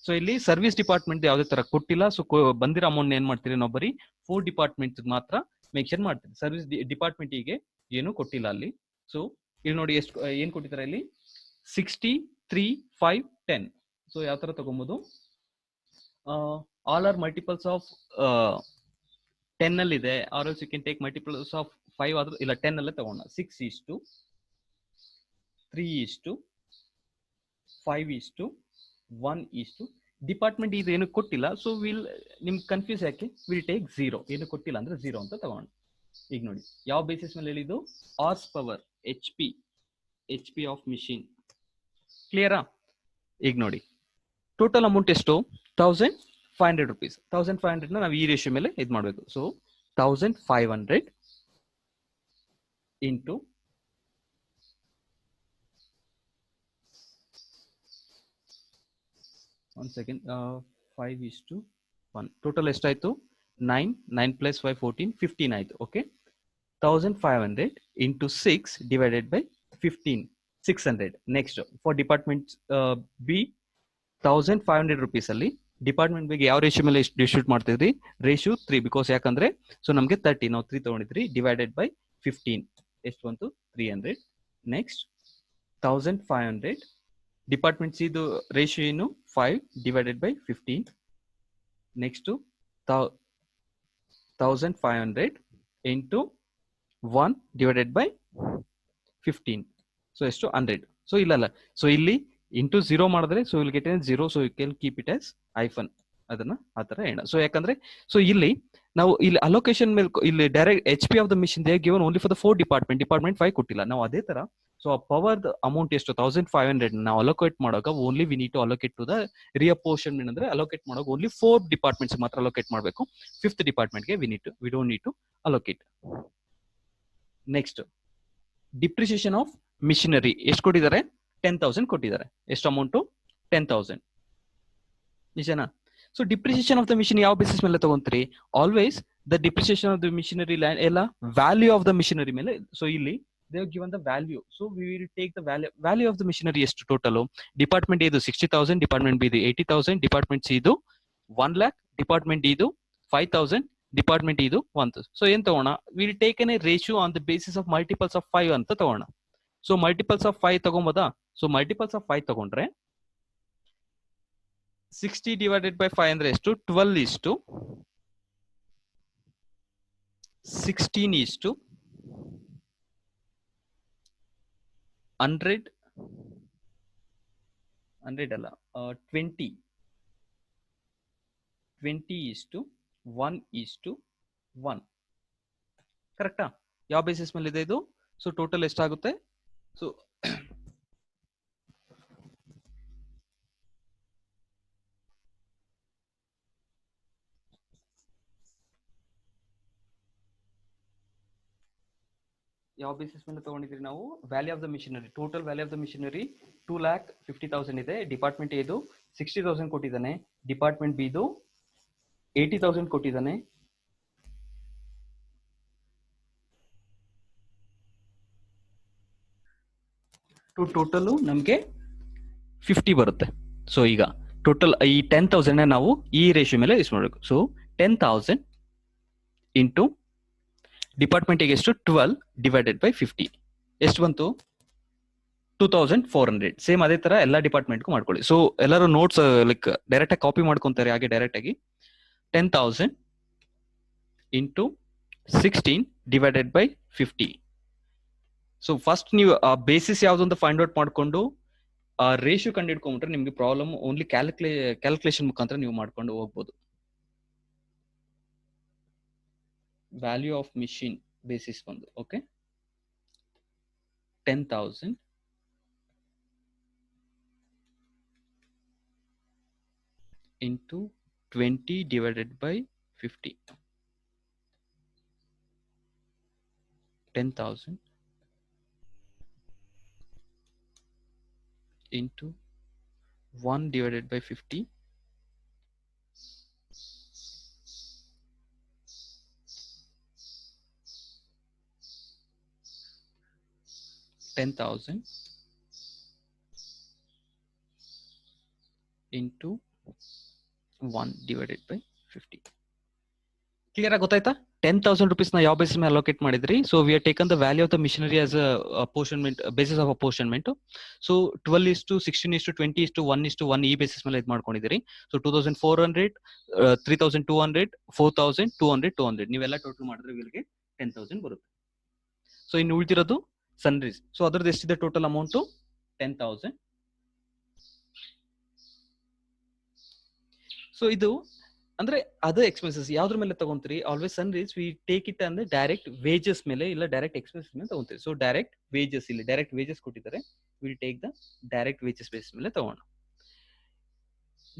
ಸೊ ಇಲ್ಲಿ ಸರ್ವಿಸ್ ಡಿಪಾರ್ಟ್ಮೆಂಟ್ ಯಾವುದೇ ತರ ಕೊಟ್ಟಿಲ್ಲ. ಸೊ ಬಂದಿರೋ ಅಮೌಂಟ್ ಏನ್ ಮಾಡ್ತೀರಿ? ನಾವು ಬರೀ 4 ಡಿಪಾರ್ಟ್ಮೆಂಟ್ ಮಾತ್ರ ಮೆನ್ಷನ್ ಮಾಡ್ತೀರಿ. ಸರ್ವಿಸ್ ಡಿಪಾರ್ಟ್ಮೆಂಟ್ ಗೆ ಏನು ಕೊಟ್ಟಿಲ್ಲ ಅಲ್ಲಿ. ಸೊ ಇಲ್ಲಿ ನೋಡಿ ಎಷ್ಟು ಏನ್ ಕೊಟ್ಟಿದ್ದಾರೆ ಇಲ್ಲಿ? 60, 3, 5, 10. ಸೊ ಯಾವ ತರ ತಗೊಬಹುದು? ಆಲ್ ಆರ್ ಮಲ್ಟಿಪಲ್ಸ್ ಆಫ್ 10 ಅಲ್ಲಿ ಇದೆ, or else you can take multiples of 5 ಆದ್ರೂ ಇಲ್ಲ 10 ಅಲ್ಲೇ ತಗೋಣ. 6:3:5:1. ಡಿಪಾರ್ಟ್ಮೆಂಟ್ ಇದು ಏನು ಕೊಟ್ಟಿಲ್ಲ. ಸೊ ನಿಮ್ಗೆ ಕನ್ಫ್ಯೂಸ್ ಯಾಕೆ? Will take 0. ಏನು ಕೊಟ್ಟಿಲ್ಲ ಅಂದ್ರೆ 0 ಅಂತ ತಗೋಣ. ಈಗ ನೋಡಿ ಯಾವ ಬೇಸಿಸ್ ಮೇಲೆ ಹೇಳಿದ್ದು? Horse power, HP of machine. ಕ್ಲಿಯರಾ? ಈಗ ನೋಡಿ ಟೋಟಲ್ ಅಮೌಂಟ್ ಎಷ್ಟು? 1500 ರುಪೀಸ್. 1500 ನ ನಾವು ಈ ರೇಷಿಯೋ ಮೇಲೆ ಇದು ಮಾಡಬೇಕು. So 1500 into one second 5:1. Total ಎಷ್ಟಾಯ್ತು? 9 + 5 14, 15 ಆಯ್ತು. Okay, 1500 into 6 divided by 15, 600. Next, for department B, 1500 rupees ಅಲ್ಲಿ ಡಿಪಾರ್ಟ್ಮೆಂಟ್ ಬಗ್ಗೆ ಯಾವ ರೇಷಿಯೋ ಮೇಲೆ ಡಿಸ್ಟ್ರಿಬ್ಯೂಟ್ ಮಾಡ್ತಿದ್ರಿ? ರೇಷಿಯೋ 3, ಬಿಕಾಸ್ ಯಾಕಂದ್ರೆ ಸೊ ನಮಗೆ 30, ನಾವು 3 ತಗೊಂಡಿದ್ರಿ, ಡಿವೈಡೆಡ್ ಬೈ 15 ಎಷ್ಟು ಬಂತು? 300. ನೆಕ್ಸ್ಟ್ 1500 ಡಿಪಾರ್ಟ್ಮೆಂಟ್ ಸಿ ಇದು ರೇಷಿಯೋ ಏನು? 5 divided by 15. Next 1500 into 1 divided by 15. So ಎಷ್ಟು? 100. ಸೊ ಇಲ್ಲ, ಸೊ ಇಲ್ಲಿ ಇಂಟು 0 ಮಾಡಿದ್ರೆ so will get an 0, so you can keep it as hyphen, ಅದನ್ನ ಆ ತರ ಹೇಳ. ಸೊ ಯಾಕಂದ್ರೆ ಸೊ ಇಲ್ಲಿ ನಾವು ಇಲ್ಲಿ ಅಲೋಕೇಶನ್ ಮೇಲೆ ಇಲ್ಲಿ direct H P of the machine they given only for the 4 department 5 ಕೊಟ್ಟಿಲ್ಲ. ನಾವು ಅದೇ ತರ ಸೊ ಆ ಪವರ್ ಅಮೌಂಟ್ ಎಷ್ಟು 1500 ನಾವು ಅಲೋಕೇಟ್ ಮಾಡುವಾಗ only we need to allocate to the reapportionment, ಅಂದ್ರೆ ಅಲೋಕೇಟ್ ಮಾಡುವಾಗ ಓನ್ಲಿ 4 ಡಿಪಾರ್ಟ್ಮೆಂಟ್ಸ್ ಮಾತ್ರ ಅಲೋಕೇಟ್ ಮಾಡಬೇಕು. 5th ಡಿಪಾರ್ಟ್ಮೆಂಟ್ಗೆ we don't need to allocate. Next depreciation of machinery ಎಷ್ಟು ಕೊಟ್ಟಿದ್ದಾರೆ? 10,000 ಕೊಟ್ಟಿದ್ದಾರೆ. ಎಷ್ಟು ಅಮೌಂಟು? 10,000. ನಿಜನಾ? So depreciation of the machine ಯಾವ ಬೇಸಿಸ್ ಮೇಲೆ ತಗೊಂತೀರಿ? Always the depreciation of the machinery land ಎಲ್ಲ ವ್ಯಾಲ್ಯೂ ಆಫ್ ದ ಮಿಷನರಿ ಮೇಲೆ. ಸೊ ಇಲ್ಲಿ they have given the value, so we will take the value of the machinery ಎಷ್ಟು total? Department ಇದು 60,000, department B ಇದು 80,000, department C ಇದು 1 lakh, department ಇದು 5,000, department ಇದು 1,000. So ಏನ್ ತಗೋಣ? Will take an a ratio on the basis of multiples of 5 ಅಂತ ತಗೋಣ. ಸೊ ಮಲ್ಟಿಪಲ್ಸ್ ಆಫ್ 5 ತಗೊಂಬೋದಾ? ಸೊ ಮಲ್ಟಿಪಲ್ಸ್ ಆಫ್ 5 ತಗೊಂಡ್ರೆ 60 ಡಿವೈಡೆಡ್ ಬೈ 5 ಅಂದ್ರೆ ಎಷ್ಟು? 12 ಇಷ್ಟು 16 ಇಷ್ಟು 100 ಅಲ್ಲ 20 ಇಷ್ಟು 1 ಇಷ್ಟು 1. ಕರೆಕ್ಟಾ? ಯಾವ ಬೇಸಿಸ್ ಮೇಲೆ ಇದೆ ಇದು? ಸೊ ಟೋಟಲ್ ಎಷ್ಟಾಗುತ್ತೆ? ಸೊ ಯಾವ ಬೇಸಿಸ್ ಮೇಲೆ ತಗೊಂಡಿದ್ರಿ ನಾವು? Value of the machinery, total value of the machinery 2,50,000 ಇದೆ. ಡಿಪಾರ್ಟ್ಮೆಂಟ್ ಇದು 60,000 ಕೊಟ್ಟಿದ್ದಾನೆ, ಡಿಪಾರ್ಟ್ಮೆಂಟ್ ಬಿ ಇದು 80,000 ಕೊಟ್ಟಿದ್ದಾನೆ, ಟೋಟಲ್ ನಮ್ಗೆ 50 ಬರುತ್ತೆ. ಸೊ ಈಗ ಟೋಟಲ್ ಈ 10,000 ನಾವು ಈ ರೇಷಿಯೋ ಮೇಲೆ ಯೂಸ್ ಮಾಡಬೇಕು. ಸೊ 10,000 ಇಂಟು ಡಿಪಾರ್ಟ್ಮೆಂಟಿಗೆ ಎಷ್ಟು? 12 ಡಿವೈಡೆಡ್ ಬೈ 50 ಎಷ್ಟು ಬಂತು? 2,400. ಸೇಮ್ ಅದೇ ತರ ಎಲ್ಲ ಡಿಪಾರ್ಟ್ಮೆಂಟ್ಗೂ ಮಾಡ್ಕೊಳ್ಳಿ. ಸೊ ಎಲ್ಲರೂ ನೋಟ್ಸ್ ಲೈಕ್ ಡೈರೆಕ್ಟ್ ಆಗಿ ಕಾಪಿ ಮಾಡ್ಕೊಂತಾರೆ ಹಾಗೆ ಡೈರೆಕ್ಟ್ ಆಗಿ. 10,000 into 16 divided by 50. So first ನೀವು ಆ ಬೇಸಿಸ್ ಯಾವ್ದು ಅಂತ ಫೈಂಡ್ ಔಟ್ ಮಾಡ್ಕೊಂಡು ಆ ರೇಷಿಯೋ ಕಂಡು ಹಿಡ್ಕೊಂಡ್ಬಿಟ್ರೆ ನಿಮ್ಗೆ ಪ್ರಾಬ್ಲಮ್ ಓನ್ಲಿ ಕ್ಯಾಲ್ಕುಲೇಷನ್ ಮುಖಾಂತರ ನೀವು ಮಾಡ್ಕೊಂಡು ಹೋಗ್ಬೋದು. ವ್ಯಾಲ್ಯೂ ಆಫ್ ಮಿಷಿನ್ ಬೇಸಿಸ್ ಬಂದು okay 10,000 into 20 divided by 50. 10,000 into 1 divided by 50. 10,000 into 1 divided by 50. Clear ಆಗಿ ಗೊತ್ತಾಯ್ತಾ? 10,000 rupees ನ ಯಾವ ಬೇಸಿಸ್ ಮೇಲೆ ಅಲೋಕೇಟ್ ಮಾಡಿದ್ರಿ? So we are taken the value of the machinery as apportionment, basis of apportionment. So 12:16:20:1:1 ಈ basis ಮೇಲೆ ಇದು ಮಾಡ್ಕೊಂಡಿದ್ದೀರಿ. ಸೊ 2,400, 3,200, 4,000, 200, 200 ನೀವೆಲ್ಲ ಟೋಟಲ್ ಮಾಡಿದ್ರೆ ಇಲ್ಲಿಗೆ 10,000 ಬರುತ್ತೆ. ಸೊ ಇನ್ನು ಉಳಿದಿರೋದು ಸನ್ರೈಸ್. ಸೊ ಅದ್ರದ್ದು ಎಷ್ಟಿದೆ ಟೋಟಲ್ ಅಮೌಂಟು? 10,000. ಸೊ ಇದು ಅಂದ್ರೆ ಅದರ್ ಎಕ್ಸ್ಪೆನ್ಸಸ್ ಯಾವ್ದ್ರ ಮೇಲೆ ತಗೊಂತೀರಿ? Always sunrise we take it ಅಂದ್ರೆ ಡೈರೆಕ್ಟ್ ವೇಜಸ್ ಮೇಲೆ ಇಲ್ಲ ಡೈರೆಕ್ಟ್ ಎಕ್ಸ್ಪೆನ್ಸಸ್ ಮೇಲೆ ತಗೊಂತೀರಿ. ಸೊ ಡೈರೆಕ್ಟ್ ವೇಜಸ್, ಇಲ್ಲಿ ಡೈರೆಕ್ಟ್ ವೇಜಸ್ ಕೊಟ್ಟಿದ್ದಾರೆ, will take the direct wages base ಮೇಲೆ ತಗೋಣ.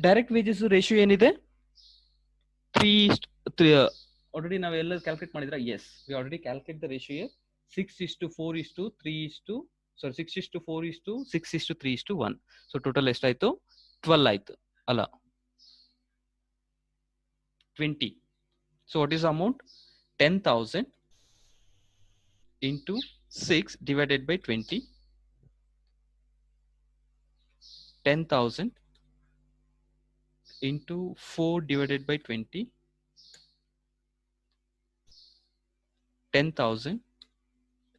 ಡೈರೆಕ್ಟ್ ವೇಜಸ್ ರೇಷಿಯೋ ಏನಿದೆ? 3 ಆಲ್ರೆಡಿ ನಾವೆಲ್ಲ ಕ್ಯಾಲ್ಕುಲೇಟ್ ಮಾಡಿದ್ರ? Yes, we already calculate the ratio. 6:4:3:6:4:6:3:1. So total ಎಷ್ಟಾಯ್ತು? 12 ಆಯ್ತು ಅಲ್ಲ, 20. So what is the amount? 10,000 into 6 divided by 20, 10,000 into 4 divided by 20, 10,000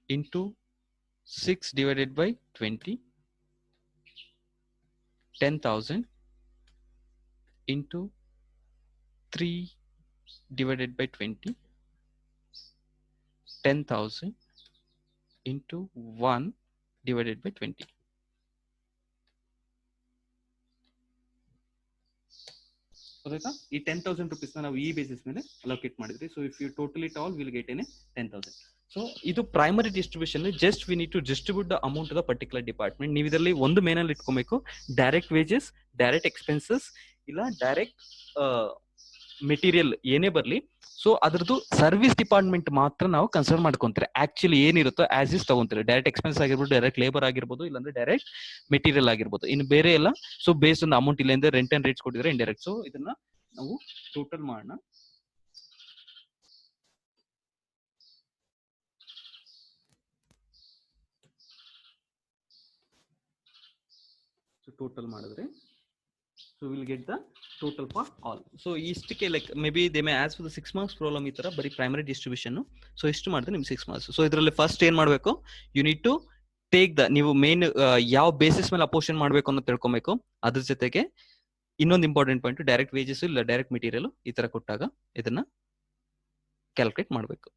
into 6 divided by 20, 10,000 into 3 divided by 20, 10,000 into 1 divided by 20. ಗೊತ್ತಾಯ್ತಾ? ಈ 10,000 rupees ನಾವು ಈ basis ಮೇಲೆ allocate ಮಾಡಿದ್ರಿ. So if you total it all will get an 10,000. So ಇದು primary distribution. Just we need to distribute the amount the particular department. ನೀವು ಇದರಲ್ಲಿ ಒಂದು ಮೇನಲ್ಲಿ ಇಟ್ಕೊಬೇಕು, ಡೈರೆಕ್ಟ್ ವೇಜಸ್, ಡೈರೆಕ್ಟ್ ಎಕ್ಸ್ಪೆನ್ಸಸ್, ಇಲ್ಲ ಡೈರೆಕ್ಟ್ ಮೆಟೀರಿಯಲ್ ಏನೇ ಬರಲಿ. ಸೊ ಅದ್ರದ್ದು ಸರ್ವಿಸ್ ಡಿಪಾರ್ಟ್ಮೆಂಟ್ ಮಾತ್ರ ನಾವು ಕನ್ಸಿಡರ್ ಮಾಡ್ಕೊಂತಾರೆ. ಆಕ್ಚುಲಿ ಏನಿರುತ್ತೋ ಆಸ್ ಇಸ್ ತಗೊಂತಾರೆ. ಡೈರೆಕ್ಟ್ ಎಕ್ಸ್ಪೆನ್ಸ್ ಆಗಿರ್ಬೋದು, ಡೈರೆಕ್ಟ್ ಲೇಬರ್ ಆಗಿರ್ಬೋದು, ಇಲ್ಲಾಂದ್ರೆ ಡೈರೆಕ್ಟ್ ಮೆಟೀರಿಯಲ್ ಆಗಿರ್ಬೋದು. ಇನ್ನು ಬೇರೆ ಎಲ್ಲ ಸೊ ಬೇಸ್ಡ್ ಆನ್ ಅಮೌಂಟ್ ಇಲ್ಲ ಅಂದ್ರೆ ರೆಂಟ್ ಅಂಡ್ ರೇಟ್ಸ್ ಕೊಟ್ಟಿದ್ರೆ ಇಂಡೈರೆಕ್ಟ್. ಸೊ ಇದನ್ನ ನಾವು ಟೋಟಲ್ ಮಾಡೋಣ. ಸೊ ಟೋಟಲ್ ಮಾಡಿದ್ರೆ so we'll get the total for all. So ಇಷ್ಟಕ್ಕೆ like may be they may as for the 6 marks problem ಈ ತರ ಬರೀ ಪ್ರೈಮರಿ ಡಿಸ್ಟ್ರಿಬ್ಯೂಷನ್. ಸೊ ಇಷ್ಟು ಮಾಡಿದ್ರೆ ನಿಮ್ಗೆ 6 marks. ಸೊ ಇದರಲ್ಲಿ ಫಸ್ಟ್ ಏನ್ ಮಾಡಬೇಕು, you need to take the, ನೀವು ಮೇನ್ ಯಾವ ಬೇಸಿಸ್ ಮೇಲೆ ಅಪೋಷನ್ ಮಾಡಬೇಕು ಅನ್ನೋ ತಿಳ್ಕೊಬೇಕು. ಅದ್ರ ಜೊತೆಗೆ ಇನ್ನೊಂದು ಇಂಪಾರ್ಟೆಂಟ್ ಪಾಯಿಂಟ್, ಡೈರೆಕ್ಟ್ ವೇಜಸ್ ಇಲ್ಲ ಡೈರೆಕ್ಟ್ ಮೆಟೀರಿಯಲ್ ಈ ತರ ಕೊಟ್ಟಾಗ ಇದನ್ನ ಕ್ಯಾಲ್ಕುಲೇಟ್ ಮಾಡಬೇಕು.